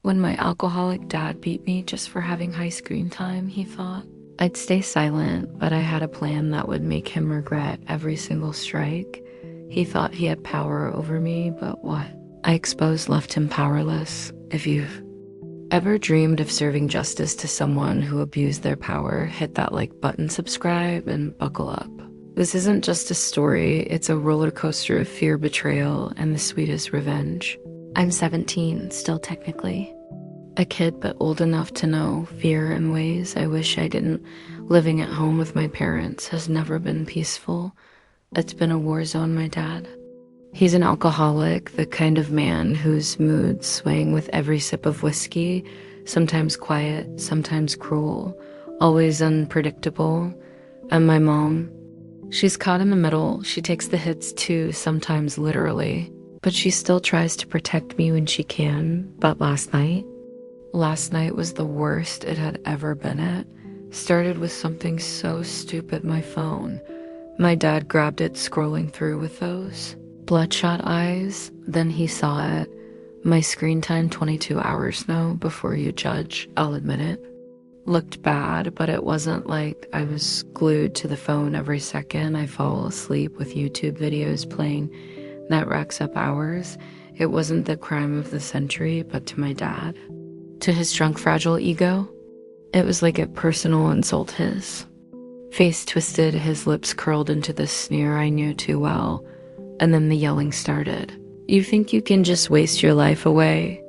When my alcoholic dad beat me just for having high screen time, he thought I'd stay silent, but I had a plan that would make him regret every single strike. He thought he had power over me, but what I exposed left him powerless. If you've ever dreamed of serving justice to someone who abused their power, hit that like button, subscribe, and buckle up. This isn't just a story, it's a roller coaster of fear, betrayal, and the sweetest revenge. I'm 17, still technically. A kid, but old enough to know fear in ways I wish I didn't. Living at home with my parents has never been peaceful. It's been a war zone, my dad. He's an alcoholic, the kind of man whose moods swaying with every sip of whiskey, sometimes quiet, sometimes cruel, always unpredictable. And my mom, she's caught in the middle. She takes the hits too, sometimes literally. But she still tries to protect me when she can. But last night was the worst it had ever been at. Started with something so stupid, my phone. My dad grabbed it, scrolling through with those bloodshot eyes. Then he saw it. My screen time, 22 hours now, before you judge, I'll admit it. Looked bad, but it wasn't like I was glued to the phone every second. I fall asleep with YouTube videos playing. That racks up hours. It wasn't the crime of the century, but to my dad, to his drunk, fragile ego, it was like a personal insult. His face twisted, his lips curled into the sneer I knew too well, and then the yelling started. You think you can just waste your life away?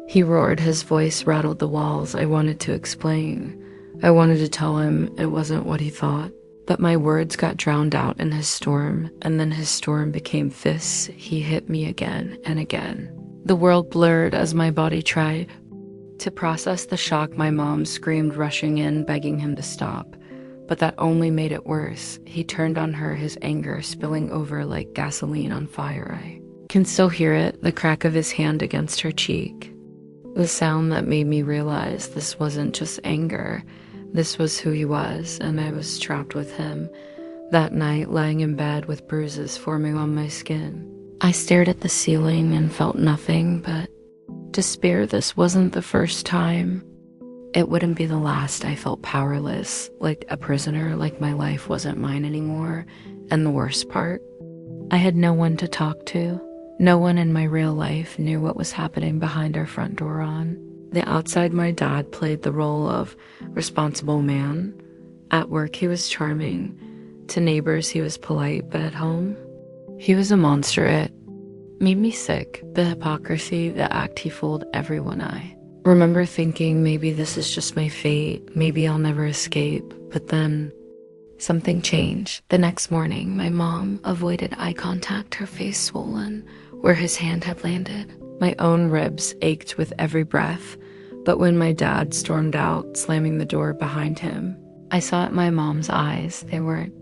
He roared, his voice rattled the walls. I wanted to explain. I wanted to tell him it wasn't what he thought. But my words got drowned out in his storm, and then his storm became fists. He hit me again and again. The world blurred as my body tried to process the shock. My mom screamed, rushing in, begging him to stop. But that only made it worse. He turned on her, his anger spilling over like gasoline on fire. I can still hear it, the crack of his hand against her cheek. The sound that made me realize this wasn't just anger. This was who he was, and I was trapped with him. That night, lying in bed with bruises forming on my skin, I stared at the ceiling and felt nothing but despair. This wasn't the first time. It wouldn't be the last. I felt powerless, like a prisoner, like my life wasn't mine anymore. And the worst part, I had no one to talk to. No one in my real life knew what was happening behind our front door. On the outside, my dad played the role of responsible man. At work, he was charming. To neighbors, he was polite, but at home, he was a monster. It made me sick. The hypocrisy, the act he fooled everyone. I remember thinking maybe this is just my fate. Maybe I'll never escape. But then something changed. The next morning, my mom avoided eye contact, her face swollen where his hand had landed. My own ribs ached with every breath. But when my dad stormed out, slamming the door behind him, I saw it in my mom's eyes. They weren't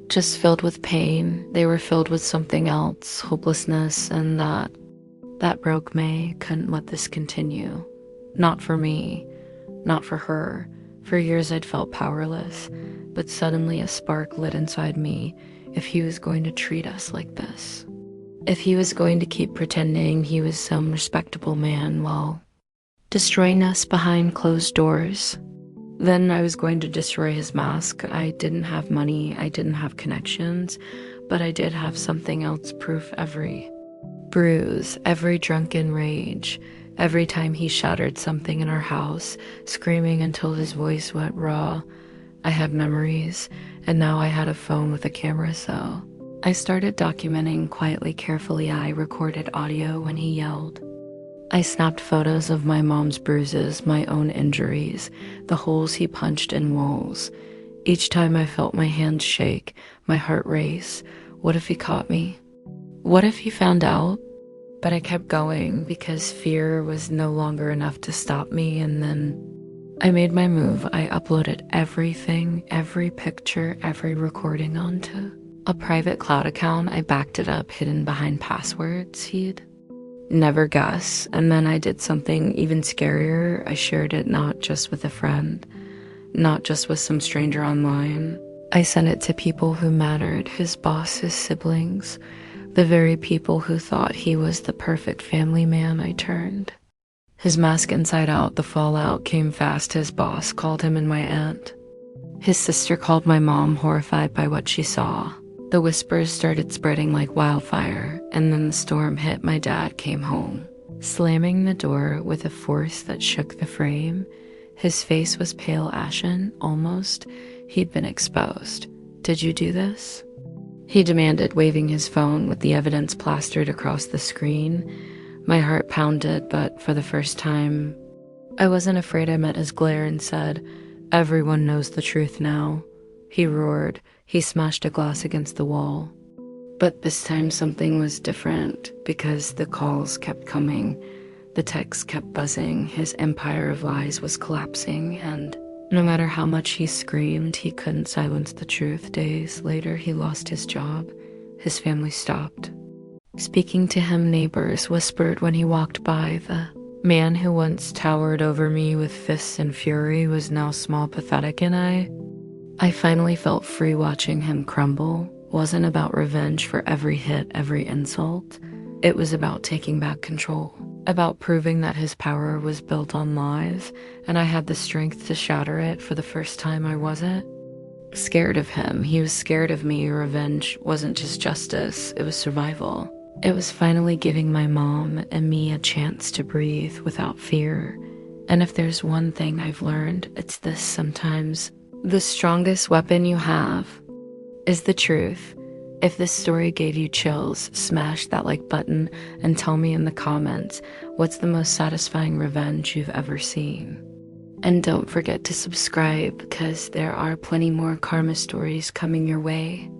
just filled with pain. They were filled with something else, hopelessness, and that broke me. Couldn't let this continue. Not for me, not for her. For years I'd felt powerless, but suddenly a spark lit inside me. If he was going to treat us like this, if he was going to keep pretending he was some respectable man while destroying us behind closed doors, then I was going to destroy his mask. I didn't have money, I didn't have connections, but I did have something else. Proof. Every bruise, every drunken rage, every time he shattered something in our house, screaming until his voice went raw. I had memories, and now I had a phone with a camera, so I started documenting quietly, carefully. I recorded audio when he yelled. I snapped photos of my mom's bruises, my own injuries, the holes he punched in walls. Each time I felt my hands shake, my heart race. What if he caught me? What if he found out? But I kept going because fear was no longer enough to stop me. And then I made my move. I uploaded everything, every picture, every recording onto a private cloud account. I backed it up, hidden behind passwords he'd never guess. And then I did something even scarier. I shared it not just with a friend, not just with some stranger online. I sent it to people who mattered, his boss, his siblings, the very people who thought he was the perfect family man. I turned His mask inside out, the fallout came fast. His boss called him and my aunt. His sister called my mom, horrified by what she saw. The whispers started spreading like wildfire, and then the storm hit. My dad came home, slamming the door with a force that shook the frame. His face was pale ashen, almost. He'd been exposed. "Did you do this?" he demanded, waving his phone with the evidence plastered across the screen. My heart pounded, but for the first time, I wasn't afraid. I met his glare and said, "Everyone knows the truth now." He roared. He smashed a glass against the wall. But this time something was different, because the calls kept coming. The texts kept buzzing. His empire of lies was collapsing, and no matter how much he screamed, he couldn't silence the truth. Days later, he lost his job. His family stopped speaking to him. Neighbors whispered when he walked by. The man who once towered over me with fists and fury was now small, pathetic, and I finally felt free. Watching him crumble wasn't about revenge for every hit, every insult. It was about taking back control, about proving that his power was built on lies, and I had the strength to shatter it. For the first time, I wasn't scared of him. He was scared of me. Revenge wasn't just justice, it was survival. It was finally giving my mom and me a chance to breathe without fear. And if there's one thing I've learned, it's this: sometimes the strongest weapon you have is the truth. If this story gave you chills, smash that like button and tell me in the comments what's the most satisfying revenge you've ever seen. And don't forget to subscribe, because there are plenty more karma stories coming your way.